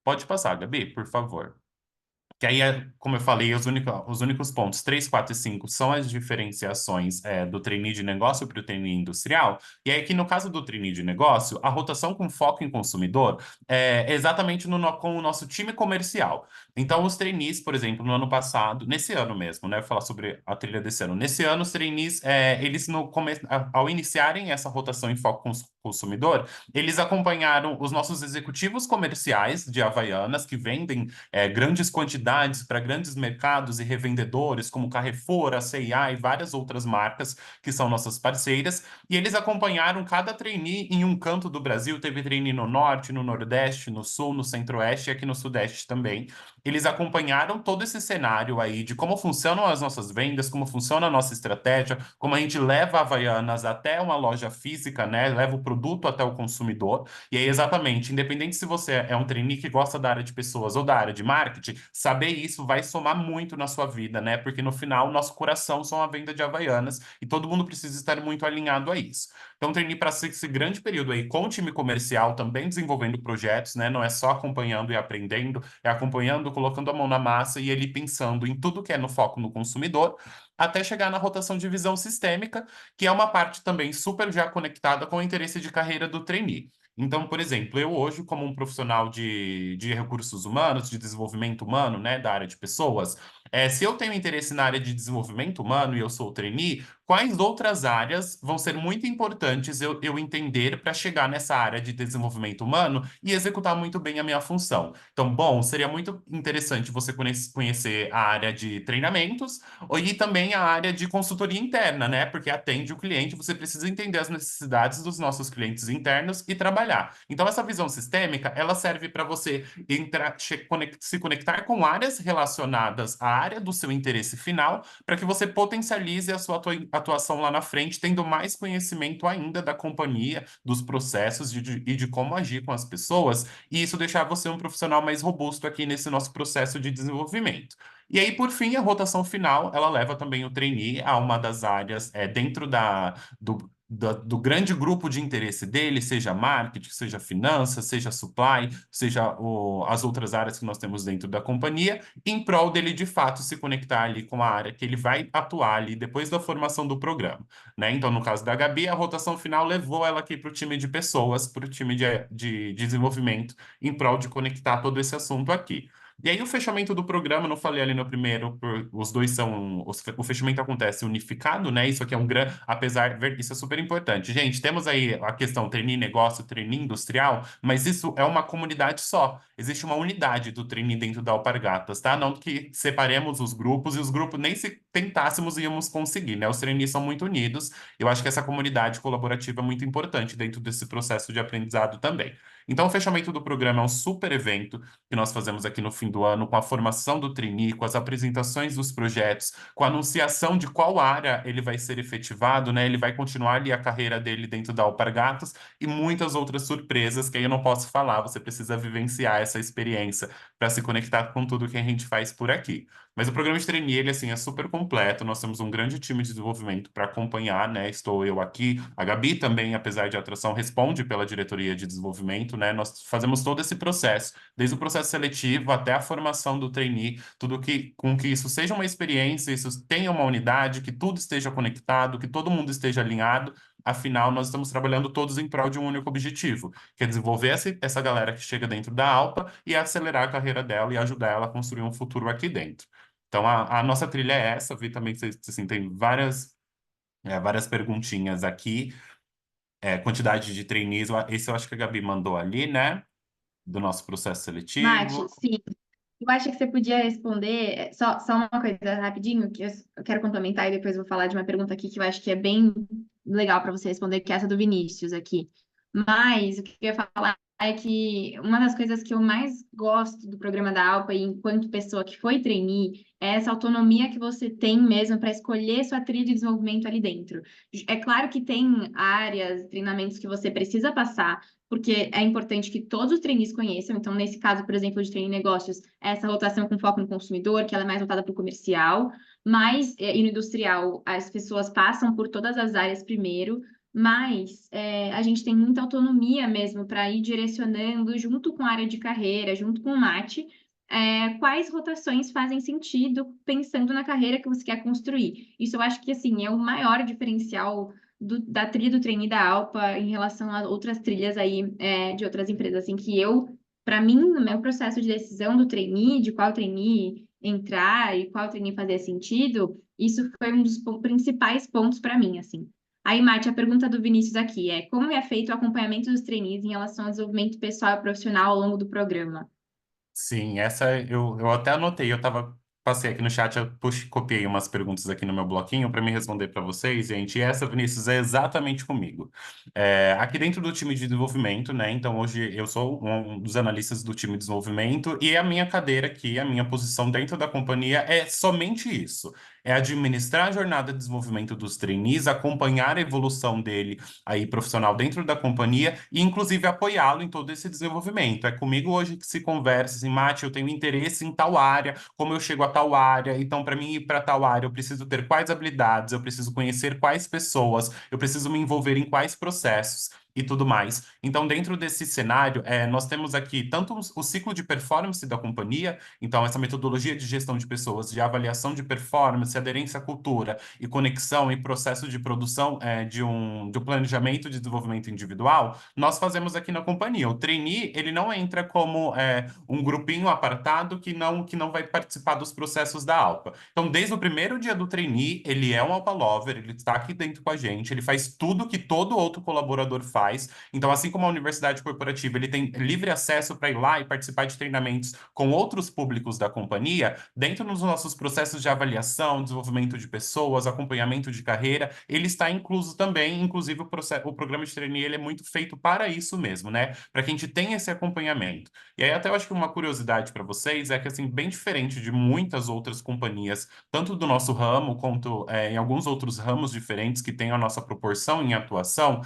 Pode passar, Gabi, por favor. Que aí, como eu falei, os únicos pontos 3, 4 e 5 são as diferenciações do trainee de negócio para o trainee industrial. E aí, que no caso do trainee de negócio, a rotação com foco em consumidor é exatamente com o nosso time comercial. Então, os trainees, por exemplo, no ano passado, nesse ano mesmo, né? Vou falar sobre a trilha desse ano. Nesse ano, os trainees, eles ao iniciarem essa rotação em foco com consumidor, eles acompanharam os nossos executivos comerciais de Havaianas, que vendem grandes quantidades para grandes mercados e revendedores, como Carrefour, a C&A e várias outras marcas que são nossas parceiras, e eles acompanharam cada trainee em um canto do Brasil. Teve trainee no Norte, no Nordeste, no Sul, no Centro-Oeste e aqui no Sudeste também. Eles acompanharam todo esse cenário aí de como funcionam as nossas vendas, como funciona a nossa estratégia, como a gente leva a Havaianas até uma loja física, né? Leva o produto até o consumidor. E aí, exatamente, independente se você é um trainee que gosta da área de pessoas ou da área de marketing, saber isso vai somar muito na sua vida, né? Porque no final, nosso coração são a venda de Havaianas e todo mundo precisa estar muito alinhado a isso. Então, trainee para esse grande período aí com o time comercial, também desenvolvendo projetos, né? Não é só acompanhando e aprendendo, é acompanhando, colocando a mão na massa e ele pensando em tudo que é no foco no consumidor, até chegar na rotação de visão sistêmica, que é uma parte também super já conectada com o interesse de carreira do trainee. Então, por exemplo, eu hoje, como um profissional de recursos humanos, de desenvolvimento humano, né, da área de pessoas, se eu tenho interesse na área de desenvolvimento humano e eu sou trainee, quais outras áreas vão ser muito importantes eu entender para chegar nessa área de desenvolvimento humano e executar muito bem a minha função? Então, bom, seria muito interessante você conhecer a área de treinamentos e também a área de consultoria interna, né? Porque atende o cliente, você precisa entender as necessidades dos nossos clientes internos e trabalhar. Então, essa visão sistêmica, ela serve para você se conectar com áreas relacionadas à área do seu interesse final, para que você potencialize a sua atuação lá na frente, tendo mais conhecimento ainda da companhia, dos processos e de como agir com as pessoas, e isso deixar você um profissional mais robusto aqui nesse nosso processo de desenvolvimento. E aí, por fim, a rotação final, ela leva também o trainee a uma das áreas dentro do grande grupo de interesse dele, seja marketing, seja finanças, seja supply, seja as outras áreas que nós temos dentro da companhia, em prol dele, de fato, se conectar ali com a área que ele vai atuar ali depois da formação do programa, né? Então, no caso da Gabi, a rotação final levou ela aqui para o time de pessoas, para o time de desenvolvimento, em prol de conectar todo esse assunto aqui. E aí o fechamento do programa, não falei ali no primeiro, os dois são, o fechamento acontece unificado, né? Isso aqui é um grande, isso é super importante. Gente, temos aí a questão trainee negócio, trainee industrial, mas isso é uma comunidade só. Existe uma unidade do trainee dentro da Alpargatas, tá? Não que separemos os grupos e os grupos nem se tentássemos íamos conseguir, né? Os trainees são muito unidos. Eu acho que essa comunidade colaborativa é muito importante dentro desse processo de aprendizado também. Então, o fechamento do programa é um super evento que nós fazemos aqui no fim do ano, com a formação do trainee, com as apresentações dos projetos, com a anunciação de qual área ele vai ser efetivado, né? Ele vai continuar ali a carreira dele dentro da Alpargatas e muitas outras surpresas que aí eu não posso falar, você precisa vivenciar essa experiência para se conectar com tudo que a gente faz por aqui. Mas o programa de trainee, ele assim, é super completo, nós temos um grande time de desenvolvimento para acompanhar, né? Estou eu aqui, a Gabi também, apesar de atração, responde pela diretoria de desenvolvimento, né? Nós fazemos todo esse processo, desde o processo seletivo até a formação do trainee, tudo com que isso seja uma experiência, isso tenha uma unidade, que tudo esteja conectado, que todo mundo esteja alinhado. Afinal, nós estamos trabalhando todos em prol de um único objetivo, que é desenvolver essa galera que chega dentro da Alpa e acelerar a carreira dela e ajudar ela a construir um futuro aqui dentro. Então, a nossa trilha é essa. Vi também que vocês, assim, tem várias perguntinhas aqui. Quantidade de trainees, esse eu acho que a Gabi mandou ali, né? Do nosso processo
Mati,
seletivo.
sim. Eu acho que você podia responder só uma coisa rapidinho, que eu quero complementar e depois vou falar de uma pergunta aqui que eu acho que é bem legal para você responder, que é essa do Vinícius aqui. Mas o que eu ia falar é que uma das coisas que eu mais gosto do programa da Alpa, e enquanto pessoa que foi trainee, é essa autonomia que você tem mesmo para escolher sua trilha de desenvolvimento ali dentro. É claro que tem áreas, treinamentos que você precisa passar, porque é importante que todos os trainees conheçam. Então, nesse caso, por exemplo, de trainee negócios, essa rotação com foco no consumidor, que ela é mais voltada para o comercial, mas e no industrial, as pessoas passam por todas as áreas primeiro, mas a gente tem muita autonomia mesmo para ir direcionando, junto com a área de carreira, junto com o MAT, quais rotações fazem sentido pensando na carreira que você quer construir. Isso eu acho que assim é o maior diferencial da trilha do trainee da Alpa em relação a outras trilhas aí de outras empresas, assim, que para mim, no meu processo de decisão do trainee, de qual trainee entrar e qual trainee fazia sentido, isso foi um dos principais pontos para mim, assim. Aí, Mati, a pergunta do Vinícius aqui é: como é feito o acompanhamento dos trainees em relação ao desenvolvimento pessoal e profissional ao longo do programa?
Sim, essa eu até anotei. Passei aqui no chat, copiei umas perguntas aqui no meu bloquinho para me responder para vocês, gente. E essa, Vinícius, é exatamente comigo. Aqui dentro do time de desenvolvimento, né? Então, hoje eu sou um dos analistas do time de desenvolvimento e a minha cadeira aqui, a minha posição dentro da companhia é somente isso. É administrar a jornada de desenvolvimento dos trainees, acompanhar a evolução dele aí profissional dentro da companhia e inclusive apoiá-lo em todo esse desenvolvimento. É comigo hoje que se conversa assim, Mate, eu tenho interesse em tal área, como eu chego a tal área, então para mim ir para tal área eu preciso ter quais habilidades, eu preciso conhecer quais pessoas, eu preciso me envolver em quais processos. e tudo mais. Então, dentro desse cenário, nós temos aqui tanto o ciclo de performance da companhia, então essa metodologia de gestão de pessoas, de avaliação de performance, aderência à cultura e conexão e processo de produção de um planejamento de desenvolvimento individual, nós fazemos aqui na companhia. O trainee, ele não entra como um grupinho apartado que não vai participar dos processos da Alpa. Então, desde o primeiro dia do trainee, ele é um Alpa Lover, ele está aqui dentro com a gente, ele faz tudo que todo outro colaborador faz. Então, assim como a universidade corporativa, ele tem livre acesso para ir lá e participar de treinamentos com outros públicos da companhia, dentro dos nossos processos de avaliação, desenvolvimento de pessoas, acompanhamento de carreira, ele está incluso também, inclusive o programa de trainee, ele é muito feito para isso mesmo, né? Para que a gente tenha esse acompanhamento. E aí até eu acho que uma curiosidade para vocês é que, assim, bem diferente de muitas outras companhias, tanto do nosso ramo quanto em alguns outros ramos diferentes que têm a nossa proporção em atuação,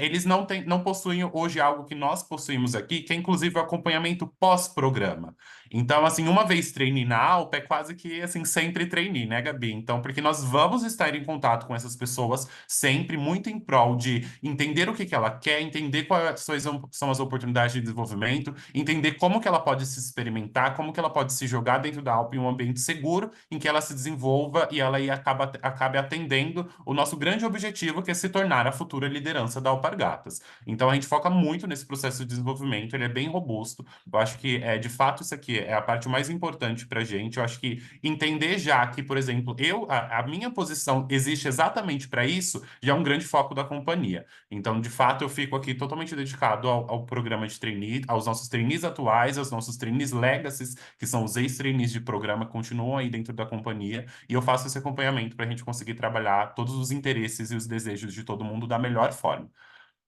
eles não possuem hoje algo que nós possuímos aqui, que é inclusive o acompanhamento pós-programa. Então, assim, uma vez trainee na Alpa, é quase que, assim, sempre trainee, né, Gabi? Então, porque nós vamos estar em contato com essas pessoas sempre muito em prol de entender o que ela quer, entender quais são as oportunidades de desenvolvimento, entender como que ela pode se experimentar, como que ela pode se jogar dentro da Alpa em um ambiente seguro, em que ela se desenvolva e ela aí acabe atendendo o nosso grande objetivo, que é se tornar a futura liderança da Alpargatas. Então, a gente foca muito nesse processo de desenvolvimento, ele é bem robusto. Eu acho que, de fato, isso aqui é a parte mais importante para a gente. Eu acho que entender já que, por exemplo, a minha posição existe exatamente para isso, já é um grande foco da companhia. Então, de fato, eu fico aqui totalmente dedicado ao programa de trainee, aos nossos trainees atuais, aos nossos trainees legacies, que são os ex-trainees de programa, continuam aí dentro da companhia, e eu faço esse acompanhamento para a gente conseguir trabalhar todos os interesses e os desejos de todo mundo da melhor forma,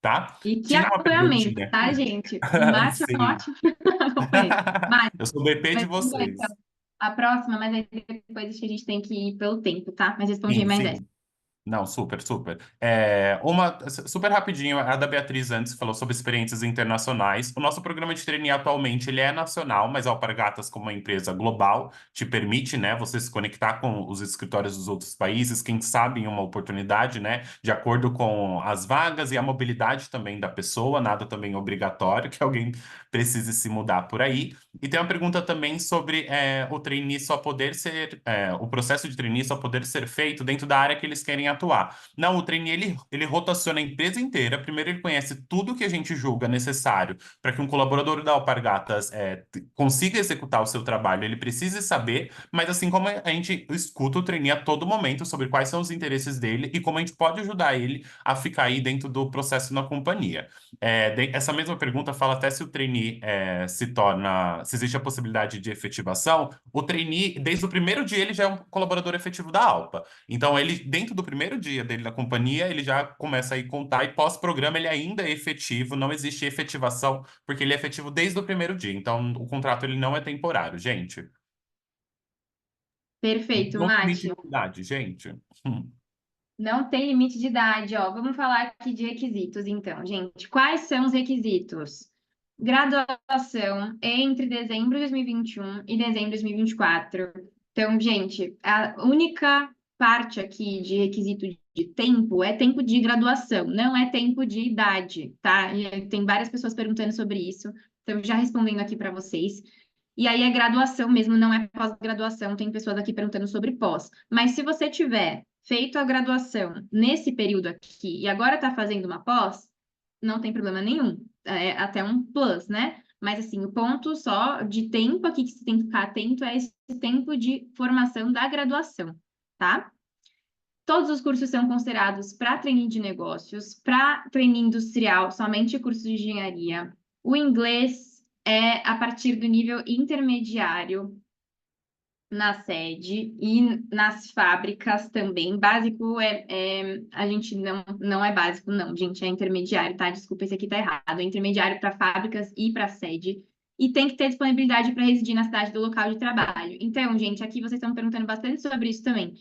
tá?
E que
Tinha uma
acompanhamento,
perguntinha
tá,
aqui.
gente? O Márcio é um
Sim.
ótimo acompanhante. Márcio,
Eu sou BP de
mas vamos lá,
vocês.
então. A próxima, mas aí depois acho que a gente tem que ir pelo tempo, tá? Mas respondi
Sim,
mais essa.
sim. Não, super, super. Super rapidinho, a da Beatriz antes falou sobre experiências internacionais. O nosso programa de trainee atualmente ele é nacional, mas a Alpargatas, como uma empresa global, te permite, né, você se conectar com os escritórios dos outros países, quem sabe em uma oportunidade, né, de acordo com as vagas e a mobilidade também da pessoa, nada também obrigatório que alguém precise se mudar por aí. E tem uma pergunta também sobre o processo de trainee só poder ser feito dentro da área que eles querem atuar. Não, o trainee ele rotaciona a empresa inteira. Primeiro ele conhece tudo que a gente julga necessário para que um colaborador da Alpargatas consiga executar o seu trabalho. Ele precisa saber, mas assim como a gente escuta o trainee a todo momento sobre quais são os interesses dele e como a gente pode ajudar ele a ficar aí dentro do processo na companhia. Essa mesma pergunta fala até se o trainee se existe a possibilidade de efetivação. O trainee, desde o primeiro dia, ele já é um colaborador efetivo da Alpa. Então, ele, dentro do primeiro dia dele na companhia, ele já começa a ir contar, e pós-programa ele ainda é efetivo, não existe efetivação, porque ele é efetivo desde o primeiro dia. Então, o contrato ele não é temporário, gente.
Perfeito,
Não tem limite
Mati.
de idade, gente.
Não tem limite de idade, ó. Vamos falar aqui de requisitos, então, gente. Quais são os requisitos? Graduação entre dezembro de 2021 e dezembro de 2024. Então, gente, a única parte aqui de requisito de tempo é tempo de graduação, não é tempo de idade, tá? E tem várias pessoas perguntando sobre isso, então já respondendo aqui para vocês. E aí é graduação mesmo, não é pós-graduação. Tem pessoas aqui perguntando sobre pós. Mas se você tiver feito a graduação nesse período aqui e agora está fazendo uma pós, não tem problema nenhum. É até um plus, né? Mas assim, o ponto só de tempo aqui que você tem que ficar atento é esse tempo de formação da graduação, tá? Todos os cursos são considerados para trainee de negócios, para trainee industrial, somente cursos de engenharia. O inglês é a partir do nível intermediário na sede e nas fábricas também. Básico a gente não é básico, não, gente, é intermediário, tá? Desculpa, esse aqui tá errado. É intermediário para fábricas e para sede. E tem que ter disponibilidade para residir na cidade do local de trabalho. Então, gente, aqui vocês estão perguntando bastante sobre isso também.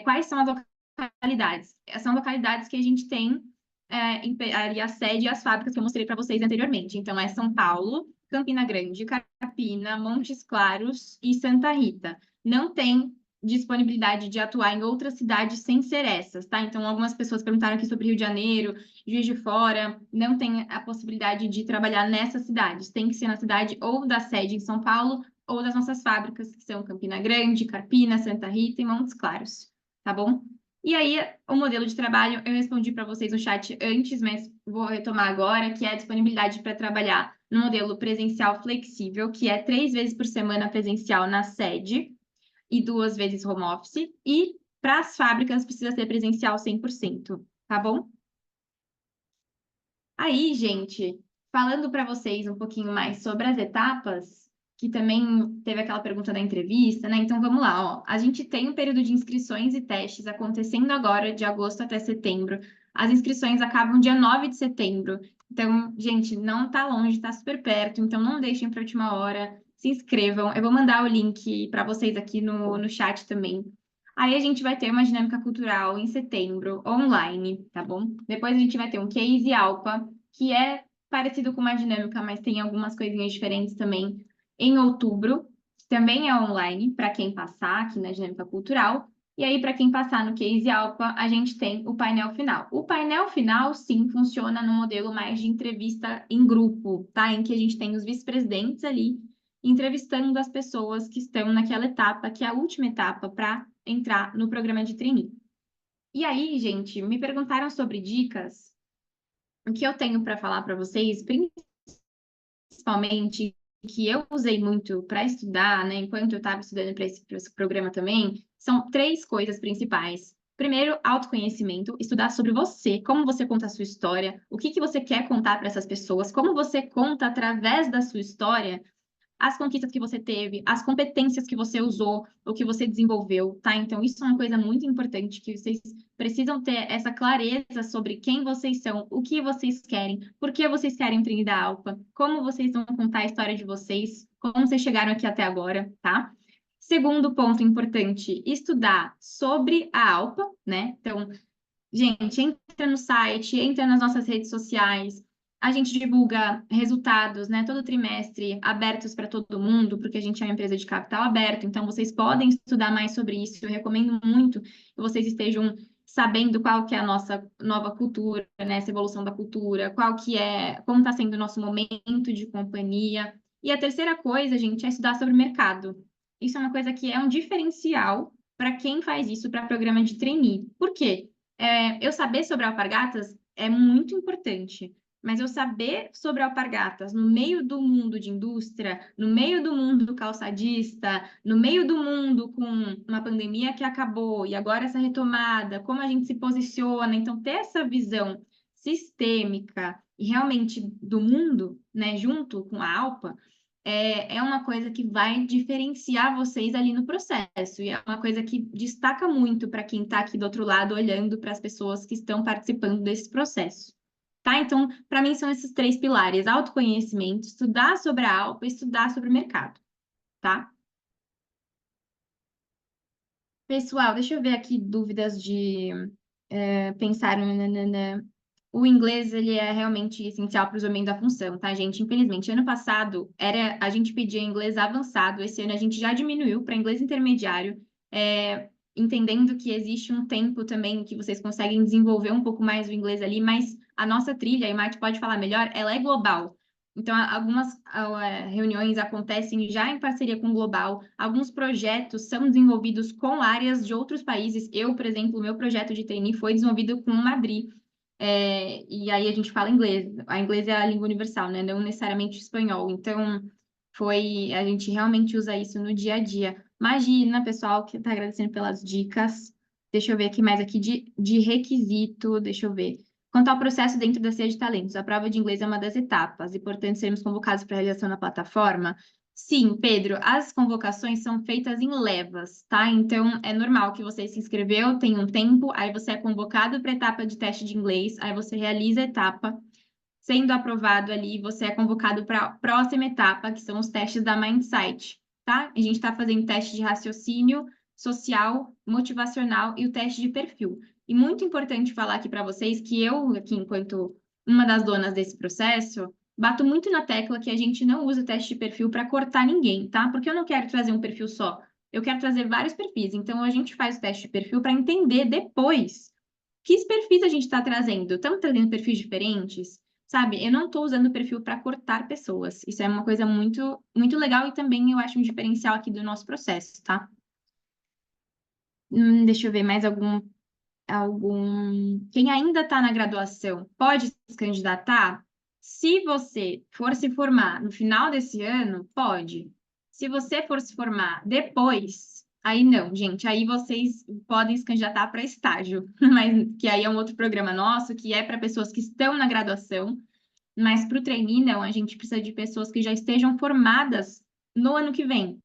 Quais são as localidades? São localidades que a gente tem ali a sede e as fábricas que eu mostrei para vocês anteriormente. Então, é São Paulo, Campina Grande, Carapina, Montes Claros e Santa Rita. Não tem disponibilidade de atuar em outras cidades sem ser essas, tá? Então, algumas pessoas perguntaram aqui sobre Rio de Janeiro, Juiz de Fora, não tem a possibilidade de trabalhar nessas cidades, tem que ser na cidade ou da sede em São Paulo, ou das nossas fábricas, que são Campina Grande, Carpina, Santa Rita e Montes Claros, tá bom? E aí, o modelo de trabalho, eu respondi para vocês no chat antes, mas vou retomar agora, que é a disponibilidade para trabalhar no modelo presencial flexível, que é 3 vezes por semana presencial na sede e 2 vezes home office. E para as fábricas precisa ser presencial 100%, tá bom? Aí, gente, falando para vocês um pouquinho mais sobre as etapas, que também teve aquela pergunta da entrevista, né? Então vamos lá, ó. A gente tem um período de inscrições e testes acontecendo agora, de agosto até setembro. As inscrições acabam dia 9 de setembro. Então, gente, não tá longe, tá super perto, então não deixem para a última hora. Se inscrevam. Eu vou mandar o link para vocês aqui no chat também. Aí a gente vai ter uma dinâmica cultural em setembro, online, tá bom? Depois a gente vai ter um case Alpa, que é parecido com uma dinâmica, mas tem algumas coisinhas diferentes também, em outubro, que também é online, para quem passar aqui na dinâmica cultural. E aí, para quem passar no case Alpa, a gente tem o painel final. O painel final, sim, funciona no modelo mais de entrevista em grupo, tá? Em que a gente tem os vice-presidentes ali entrevistando as pessoas que estão naquela etapa, que é a última etapa para entrar no programa de trainee. E aí, gente, me perguntaram sobre dicas. O que eu tenho para falar para vocês, principalmente, que eu usei muito para estudar, né, enquanto eu estava estudando para esse programa também, são 3 coisas principais. Primeiro, autoconhecimento, estudar sobre você, como você conta a sua história, o que você quer contar para essas pessoas, como você conta através da sua história as conquistas que você teve, as competências que você usou, o que você desenvolveu, tá? Então, isso é uma coisa muito importante, que vocês precisam ter essa clareza sobre quem vocês são, o que vocês querem, por que vocês querem Trinidad Alpa, como vocês vão contar a história de vocês, como vocês chegaram aqui até agora, tá? Segundo ponto importante, estudar sobre a Alpa, né? Então, gente, entra no site, entra nas nossas redes sociais. A gente divulga resultados, né, todo trimestre, abertos para todo mundo, porque a gente é uma empresa de capital aberto, então vocês podem estudar mais sobre isso. Eu recomendo muito que vocês estejam sabendo qual que é a nossa nova cultura, né, essa evolução da cultura, qual que é, como está sendo o nosso momento de companhia. E a terceira coisa, gente, é estudar sobre o mercado. Isso é uma coisa que é um diferencial para quem faz isso para programa de trainee. Por quê? Eu saber sobre alpargatas é muito importante, mas eu saber sobre alpargatas no meio do mundo de indústria, no meio do mundo calçadista, no meio do mundo com uma pandemia que acabou e agora essa retomada, como a gente se posiciona, então ter essa visão sistêmica e realmente do mundo, né, junto com a Alpa, é uma coisa que vai diferenciar vocês ali no processo. E é uma coisa que destaca muito para quem está aqui do outro lado, olhando para as pessoas que estão participando desse processo. Tá? Então, para mim, são esses 3 pilares: autoconhecimento, estudar sobre a Alpa e estudar sobre o mercado. Tá? Pessoal, deixa eu ver aqui dúvidas de pensar. O inglês, ele é realmente essencial para o desenvolvimento da função, tá, gente? Infelizmente, ano passado a gente pedia inglês avançado, esse ano a gente já diminuiu para inglês intermediário, entendendo que existe um tempo também que vocês conseguem desenvolver um pouco mais o inglês ali, mas a nossa trilha, e o Mate pode falar melhor, ela é global. Então, algumas reuniões acontecem já em parceria com o Global, alguns projetos são desenvolvidos com áreas de outros países. Eu, por exemplo, o meu projeto de trainee foi desenvolvido com Madrid. E aí a gente fala inglês. A inglês é a língua universal, né? Não necessariamente espanhol. Então, a gente realmente usa isso no dia a dia. Imagina, pessoal, que está agradecendo pelas dicas. Deixa eu ver aqui mais aqui de requisito. Deixa eu ver. Quanto ao processo dentro da Ceia de Talentos, a prova de inglês é uma das etapas. E, portanto, seremos convocados para a realização na plataforma. Sim, Pedro, as convocações são feitas em levas, tá? Então, é normal que você se inscreveu, tem um tempo, aí você é convocado para a etapa de teste de inglês, aí você realiza a etapa, sendo aprovado ali, você é convocado para a próxima etapa, que são os testes da Mindsight, tá? A gente está fazendo teste de raciocínio social, motivacional e o teste de perfil. E muito importante falar aqui para vocês que eu, aqui, enquanto uma das donas desse processo, bato muito na tecla que a gente não usa o teste de perfil para cortar ninguém, tá? Porque eu não quero trazer um perfil só eu quero trazer vários perfis. Então, a gente faz o teste de perfil para entender depois que perfis a gente está trazendo. Estamos trazendo perfis diferentes? Sabe? Eu não estou usando o perfil para cortar pessoas. Isso é uma coisa muito, muito legal e também eu acho um diferencial aqui do nosso processo, tá? Deixa eu ver mais algum. Quem ainda está na graduação pode se candidatar? Se você for se formar no final desse ano, pode. Se você for se formar depois, aí não, gente. Aí vocês podem se candidatar para estágio, mas que aí é um outro programa nosso, que é para pessoas que estão na graduação, mas para o trainee, não. A gente precisa de pessoas que já estejam formadas no ano que vem.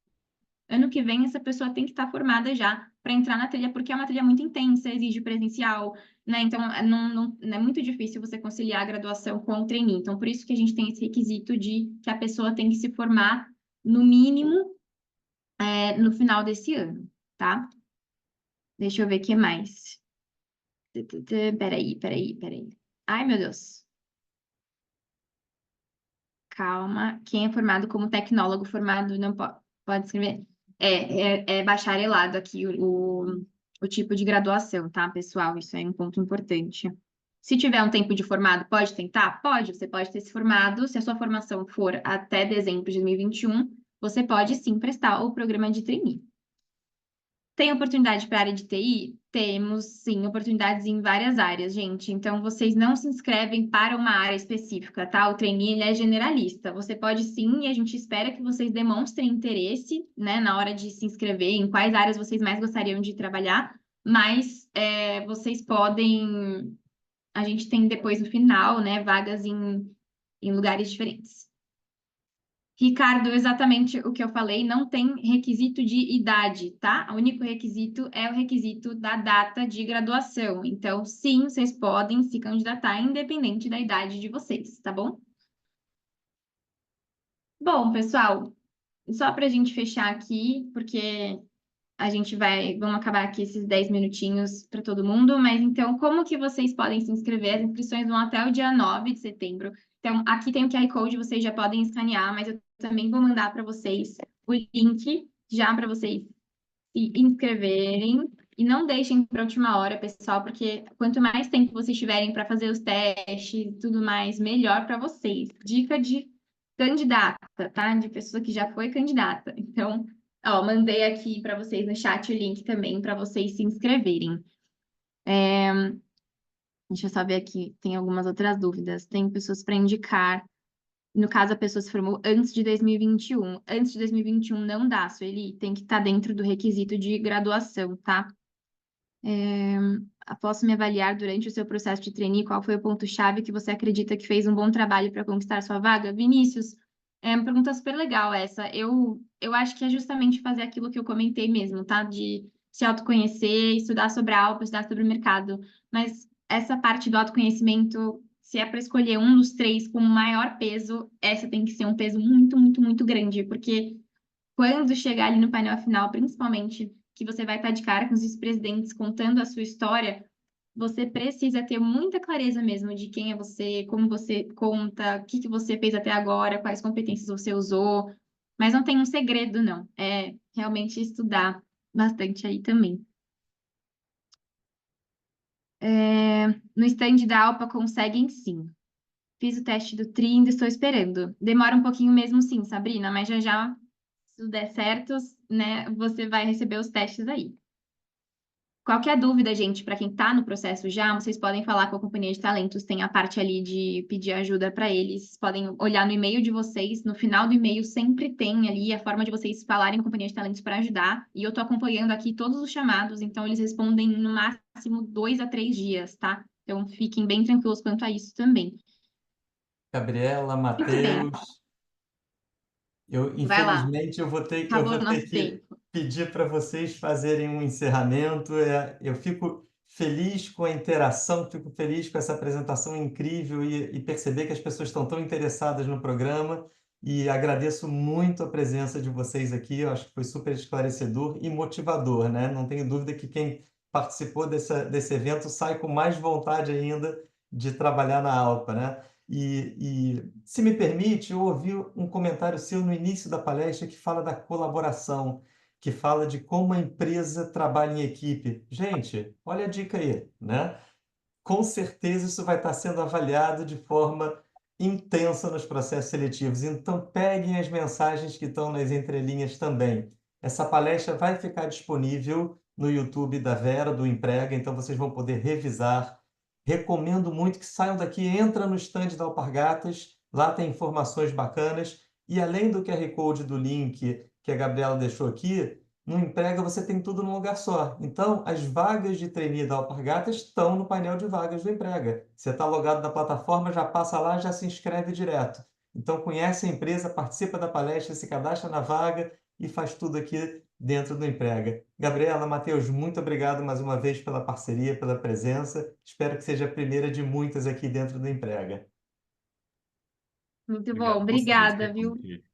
Ano que vem, essa pessoa tem que estar formada já para entrar na trilha, porque é uma trilha muito intensa, exige presencial, né? Então, é muito difícil você conciliar a graduação com o trainee. Então, por isso que a gente tem esse requisito de que a pessoa tem que se formar, no mínimo, no final desse ano, tá? Deixa eu ver o que mais. Peraí. Ai, meu Deus. Calma. Quem é formado como tecnólogo formado não pode escrever. É bacharelado aqui o tipo de graduação, tá, pessoal? Isso é um ponto importante. Se tiver um tempo de formado, pode tentar? Pode. Você pode ter se formado. Se a sua formação for até dezembro de 2021, você pode sim prestar o programa de trainee. Tem oportunidade para a área de TI? Temos, sim, oportunidades em várias áreas, gente. Então, vocês não se inscrevem para uma área específica, tá? O trainee, ele é generalista. Você pode sim, e a gente espera que vocês demonstrem interesse, né, na hora de se inscrever, em quais áreas vocês mais gostariam de trabalhar, mas vocês podem. A gente tem depois no final, né, vagas em lugares diferentes. Ricardo, exatamente o que eu falei, não tem requisito de idade, tá? O único requisito é o requisito da data de graduação. Então, sim, vocês podem se candidatar independente da idade de vocês, tá bom? Bom, pessoal, só para a gente fechar aqui, porque vamos acabar aqui esses 10 minutinhos para todo mundo, mas então, como que vocês podem se inscrever? As inscrições vão até o dia 9 de setembro. Então, aqui tem o QR Code, vocês já podem escanear, mas eu também vou mandar para vocês o link já para vocês se inscreverem. E não deixem para a última hora, pessoal, porque quanto mais tempo vocês tiverem para fazer os testes e tudo mais, melhor para vocês. Dica de candidata, tá? De pessoa que já foi candidata. Então, ó, mandei aqui para vocês no chat o link também para vocês se inscreverem. Deixa eu só ver aqui, tem algumas outras dúvidas. Tem pessoas para indicar. No caso, a pessoa se formou antes de 2021. Antes de 2021 não dá, Sueli. Tem que estar dentro do requisito de graduação, tá? Posso me avaliar durante o seu processo de trainee? Qual foi o ponto-chave que você acredita que fez um bom trabalho para conquistar sua vaga? Vinícius, é uma pergunta super legal essa. Eu acho que é justamente fazer aquilo que eu comentei mesmo, tá? De se autoconhecer, estudar sobre a Alpa, estudar sobre o mercado. Mas essa parte do autoconhecimento, se é para escolher um dos três com maior peso, essa tem que ser um peso muito, muito, muito grande, porque quando chegar ali no painel final, principalmente, que você vai estar de cara com os vice-presidentes contando a sua história, você precisa ter muita clareza mesmo de quem é você, como você conta, o que que você fez até agora, quais competências você usou. Mas não tem um segredo, não. É realmente estudar bastante aí também. No stand da Alpa conseguem sim. Fiz o teste do TRI, ainda estou esperando. Demora um pouquinho mesmo sim, Sabrina, mas já já, se tudo der certo, né, você vai receber os testes aí. Qualquer dúvida, gente, para quem está no processo já, vocês podem falar com a companhia de talentos, tem a parte ali de pedir ajuda para eles, podem olhar no e-mail de vocês, no final do e-mail sempre tem ali a forma de vocês falarem com a companhia de talentos para ajudar, e eu estou acompanhando aqui todos os chamados, então eles respondem no máximo 2 a 3 dias, tá? Então fiquem bem tranquilos quanto a isso também.
Gabriela,
Muito bem,
Matheus,
vai lá,
infelizmente eu
acabou
vou
o
ter
nosso
que
tempo.
pedir para vocês fazerem um encerramento. Eu fico feliz com a interação, fico feliz com essa apresentação incrível e perceber que as pessoas estão tão interessadas no programa. E agradeço muito a presença de vocês aqui. Eu acho que foi super esclarecedor e motivador, né? Não tenho dúvida que quem participou desse evento sai com mais vontade ainda de trabalhar na Alpa, né? Se me permite, eu ouvi um comentário seu no início da palestra que fala da colaboração, que fala de como a empresa trabalha em equipe. Gente, olha a dica aí, né? Com certeza isso vai estar sendo avaliado de forma intensa nos processos seletivos. Então, peguem as mensagens que estão nas entrelinhas também. Essa palestra vai ficar disponível no YouTube da Vera, do Emprega, então vocês vão poder revisar. Recomendo muito que saiam daqui, entra no stand da Alpargatas, lá tem informações bacanas. E além do QR Code do link que a Gabriela deixou aqui, no Emprega você tem tudo num lugar só. Então, as vagas de trainee da Alpargatas estão no painel de vagas do Emprega. Você está logado na plataforma, já passa lá, já se inscreve direto. Então, conhece a empresa, participa da palestra, se cadastra na vaga e faz tudo aqui dentro do Emprega. Gabriela, Matheus, muito obrigado mais uma vez pela parceria, pela presença. Espero que seja a primeira de muitas aqui dentro do Emprega.
Muito bom,
Obrigado a vocês,
obrigada, viu?
equipe.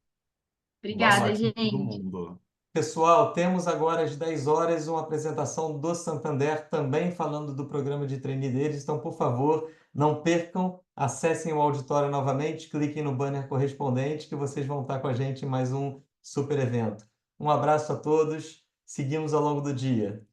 Boa
Obrigada,
sorte para todo
gente.
mundo.
Pessoal, temos agora às 10 horas uma apresentação do Santander, também falando do programa de trainee deles. Então, por favor, não percam, acessem o auditório novamente, cliquem no banner correspondente que vocês vão estar com a gente em mais um super evento. Um abraço a todos, seguimos ao longo do dia.